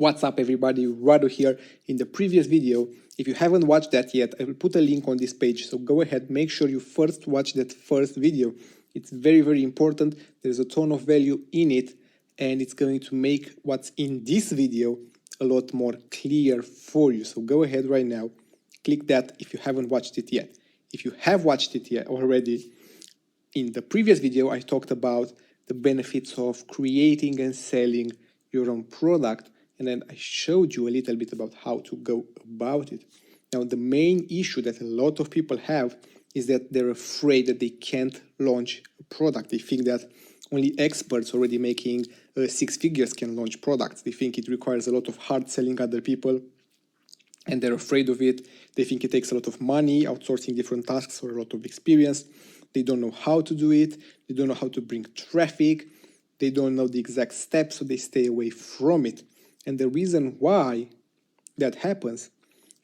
What's up everybody, Radu here. In the previous video, if you haven't watched that yet, I will put a link on this page, so go ahead, make sure you first watch that first video. It's very important, there's a ton of value in it, and it's going to make what's in this video a lot more clear for you. So go ahead right now, click that if you haven't watched it yet. If you have watched it yet already, in the previous video I talked about the benefits of creating and selling your own product, and then I showed you a little bit about how to go about it. Now, the main issue that a lot of people have is that they're afraid that they can't launch a product. They think that only experts already making six figures can launch products. They think it requires a lot of hard selling other people, and they're afraid of it. They think it takes a lot of money, outsourcing different tasks, or a lot of experience. They don't know how to do it. They don't know how to bring traffic. They don't know the exact steps, so they stay away from it. And the reason why that happens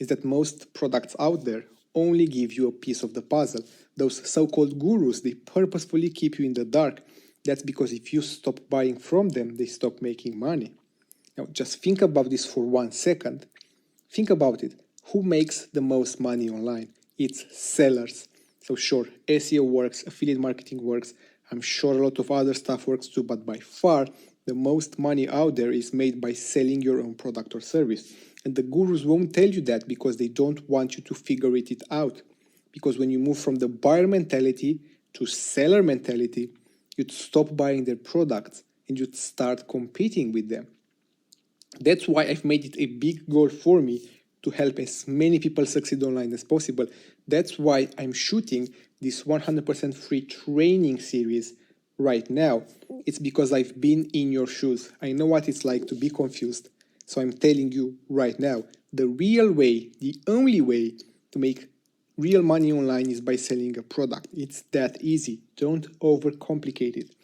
is that most products out there only give you a piece of the puzzle. Those so-called gurus, they purposefully keep you in the dark. That's because if you stop buying from them, they stop making money. Now, just think about this for 1 second. Think about it. Who makes the most money online? It's sellers. So sure, SEO works, affiliate marketing works, I'm sure a lot of other stuff works too, but by far, the most money out there is made by selling your own product or service. And the gurus won't tell you that because they don't want you to figure it out. Because when you move from the buyer mentality to seller mentality, you'd stop buying their products and you'd start competing with them. That's why I've made it a big goal for me to help as many people succeed online as possible. That's why I'm shooting this 100% free training series right now. It's because I've been in your shoes. I know what it's like to be confused. So I'm telling you right now, the real way, the only way to make real money online is by selling a product. It's that easy. Don't overcomplicate it.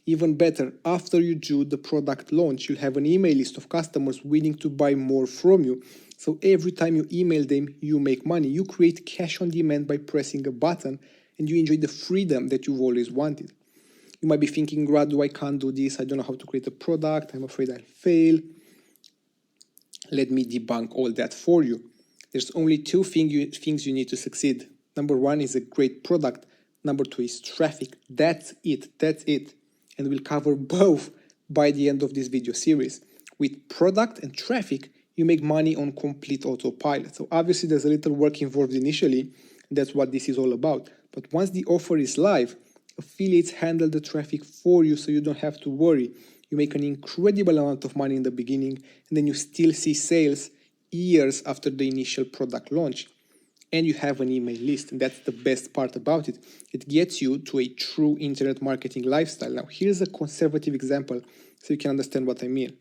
Even better, after you do the product launch, you'll have an email list of customers willing to buy more from you. So every time you email them, you make money. You create cash on demand by pressing a button, and you enjoy the freedom that you've always wanted. You might be thinking, Radu, I can't do this. I don't know how to create a product. I'm afraid I'll fail. Let me debunk all that for you. There's only two things you need to succeed. Number one is a great product. Number two is traffic. That's it. And we'll cover both by the end of this video series. With product and traffic, you make money on complete autopilot. So obviously there's a little work involved initially. That's what this is all about. But once the offer is live, affiliates handle the traffic for you, so you don't have to worry. You make an incredible amount of money in the beginning, and then you still see sales years after the initial product launch. And you have an email list, and that's the best part about it. It gets you to a true internet marketing lifestyle. Now, here's a conservative example so you can understand what I mean.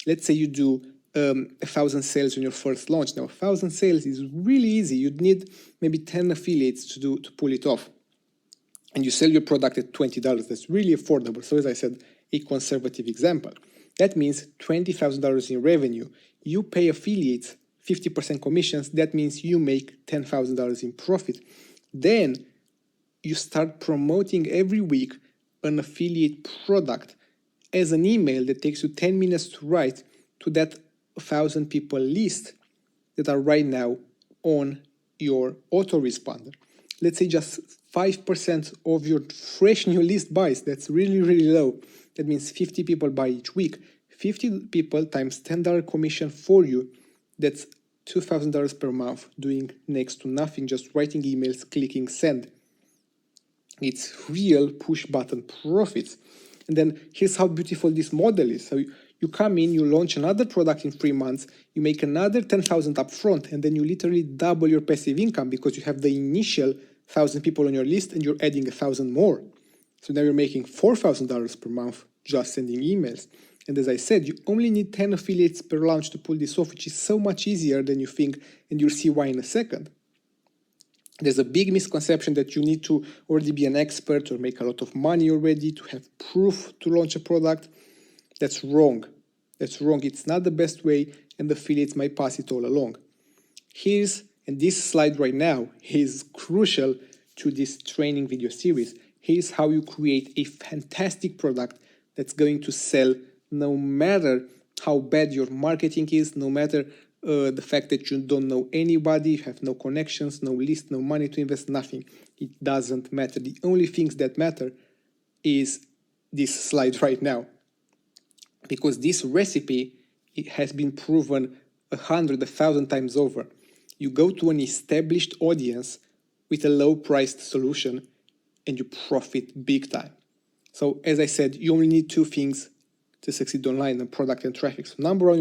Let's say you do 1,000 sales on your first launch. Now, 1,000 sales is really easy. You'd need maybe 10 affiliates to pull it off. And you sell your product at $20. That's really affordable. So as I said, a conservative example. That means $20,000 in revenue. You pay affiliates 50% commissions. That means you make $10,000 in profit. Then you start promoting every week an affiliate product as an email that takes you 10 minutes to write to that 1,000 people list that are right now on your autoresponder. Let's say just 5% of your fresh new list buys. That's really low. That means 50 people buy each week. 50 people times $10 commission for you. That's $2,000 per month, doing next to nothing, just writing emails, clicking send. It's real push button profits. And then here's how beautiful this model is. So you come in, you launch another product in 3 months, you make another 10,000 up front, and then you literally double your passive income because you have the initial 1,000 people on your list and you're adding 1,000 more. So now you're making $4,000 per month just sending emails. And as I said, you only need 10 affiliates per launch to pull this off, which is so much easier than you think, and you'll see why in a second. There's a big misconception that you need to already be an expert or make a lot of money already to have proof to launch a product. That's wrong. It's not the best way, and affiliates might pass it all along. And this slide right now is crucial to this training video series. Here's how you create a fantastic product that's going to sell no matter how bad your marketing is, no matter the fact that you don't know anybody, you have no connections, no list, no money to invest, nothing. It doesn't matter. The only things that matter is this slide right now. Because this recipe, it has been proven 100, 1,000 times over. You go to an established audience with a low-priced solution and you profit big time. So as I said, you only need two things to succeed online: and product and traffic. So number one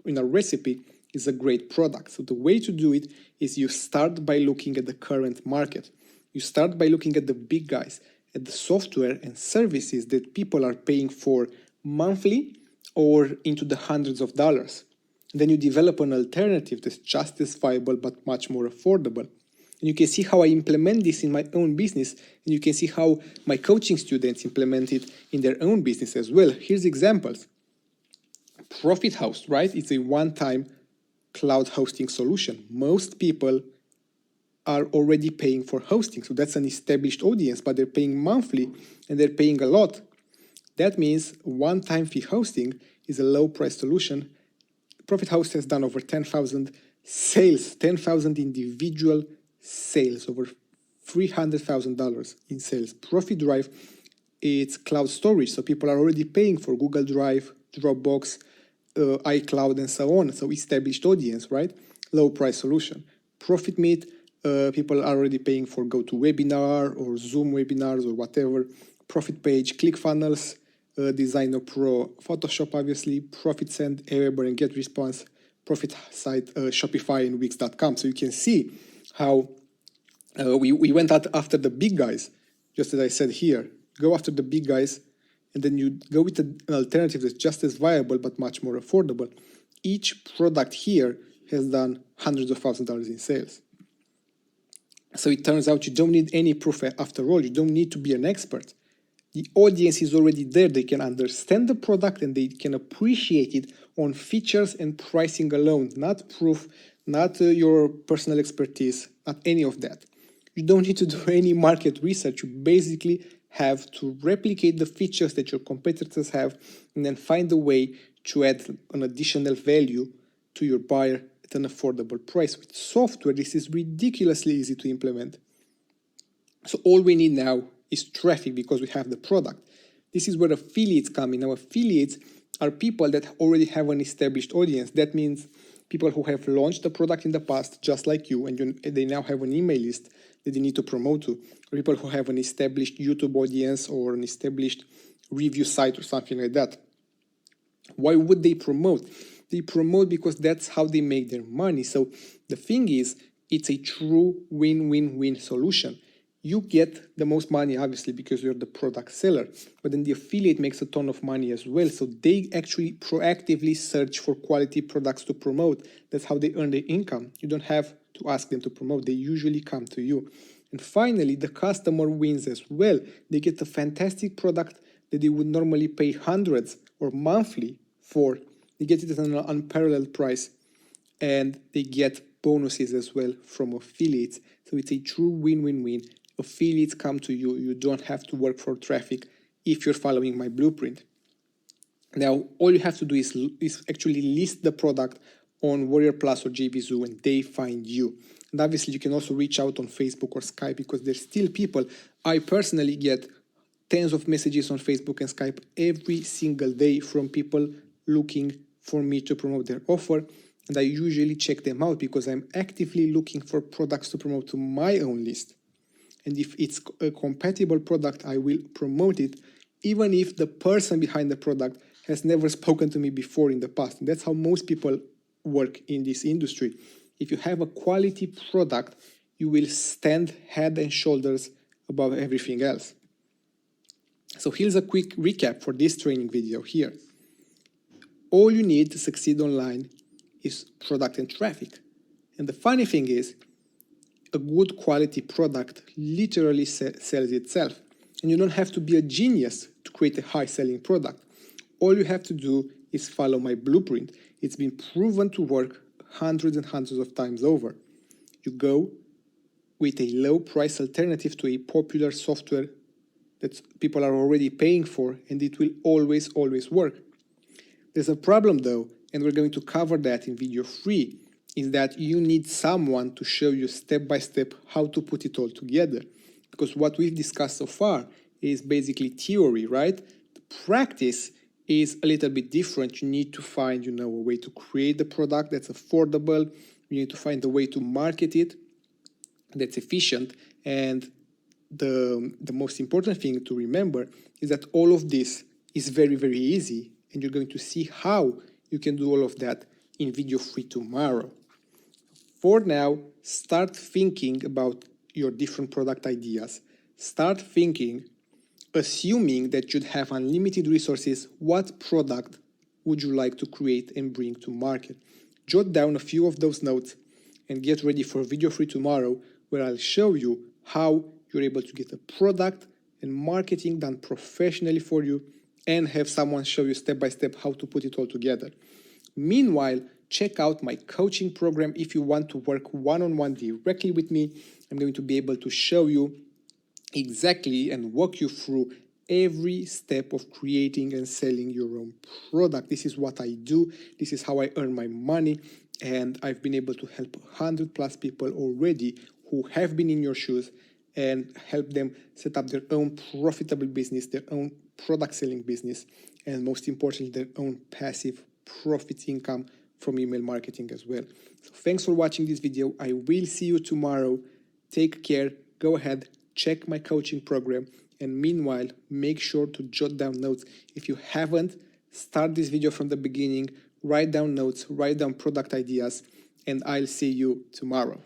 in our recipe is a great product. So the way to do it is you start by looking at the current market. You start by looking at the big guys, at the software and services that people are paying for monthly or into the hundreds of dollars. And then you develop an alternative that's just as viable but much more affordable. And you can see how I implement this in my own business, and you can see how my coaching students implement it in their own business as well. Here's examples. Profit House, right? It's a one-time cloud hosting solution. Most people are already paying for hosting, so that's an established audience, but they're paying monthly and they're paying a lot. That means one-time fee hosting is a low-price solution. Profit House has done over 10,000 sales, 10,000 individual sales, over $300,000 in sales. Profit Drive, it's cloud storage, so people are already paying for Google Drive, Dropbox, iCloud, and so on. So established audience, right? Low price solution. Profit Meet, people are already paying for GoToWebinar or Zoom webinars or whatever. Profit Page, ClickFunnels, Designer Pro, Photoshop, obviously, Profit Send, Aweber, and GetResponse, Profit Site, Shopify, and Wix.com. So you can see how we went out after the big guys, just as I said here. Go after the big guys, and then you go with an alternative that's just as viable but much more affordable. Each product here has done hundreds of thousands of dollars in sales. So it turns out you don't need any proof after all. You don't need to be an expert. The audience is already there. They can understand the product and they can appreciate it on features and pricing alone, not proof, not your personal expertise, not any of that. You don't need to do any market research. You basically have to replicate the features that your competitors have and then find a way to add an additional value to your buyer at an affordable price. With software, this is ridiculously easy to implement. So all we need now is traffic because we have the product. This is where affiliates come in. Now, affiliates are people that already have an established audience. That means people who have launched the product in the past, just like you, and they now have an email list that they need to promote to. Or people who have an established YouTube audience or an established review site or something like that. Why would they promote? They promote because that's how they make their money. So the thing is, it's a true win-win-win solution. You get the most money, obviously, because you're the product seller, but then the affiliate makes a ton of money as well. So they actually proactively search for quality products to promote. That's how they earn their income. You don't have to ask them to promote. They usually come to you. And finally, the customer wins as well. They get a fantastic product that they would normally pay hundreds or monthly for. They get it at an unparalleled price, and they get bonuses as well from affiliates. So it's a true win-win-win. Affiliates come to you. You don't have to work for traffic if you're following my blueprint. Now, all you have to do is actually list the product on Warrior Plus or JVZoo, and they find you. And obviously, you can also reach out on Facebook or Skype because there's still people. I personally get tens of messages on Facebook and Skype every single day from people looking for me to promote their offer. And I usually check them out because I'm actively looking for products to promote to my own list. And if it's a compatible product, I will promote it, even if the person behind the product has never spoken to me before in the past. And that's how most people work in this industry. If you have a quality product, you will stand head and shoulders above everything else. So here's a quick recap for this training video here. All you need to succeed online is product and traffic. And the funny thing is, a good quality product literally sells itself. And you don't have to be a genius to create a high-selling product. All you have to do is follow my blueprint. It's been proven to work hundreds and hundreds of times over. You go with a low-price alternative to a popular software that people are already paying for, and it will always, always work. There's a problem though, and we're going to cover that in video 3, is that you need someone to show you step by step how to put it all together. Because what we've discussed so far is basically theory, right? The practice is a little bit different. You need to find, a way to create the product that's affordable. You need to find a way to market it that's efficient. And the most important thing to remember is that all of this is very, very easy. And you're going to see how you can do all of that in video 3 tomorrow. For now, start thinking about your different product ideas. Start thinking, assuming that you'd have unlimited resources, what product would you like to create and bring to market? Jot down a few of those notes and get ready for video 3 tomorrow, where I'll show you how you're able to get a product and marketing done professionally for you and have someone show you step by step how to put it all together. Meanwhile, check out my coaching program if you want to work one-on-one directly with me. I'm going to be able to show you exactly and walk you through every step of creating and selling your own product. This is what I do. This is how I earn my money. And I've been able to help 100+ people already who have been in your shoes and help them set up their own profitable business, their own product selling business, and most importantly, their own passive profit income from email marketing as well. So thanks for watching this video. I will see you tomorrow. Take care. Go ahead, check my coaching program. And meanwhile, make sure to jot down notes. If you haven't, start this video from the beginning, write down notes, write down product ideas, and I'll see you tomorrow.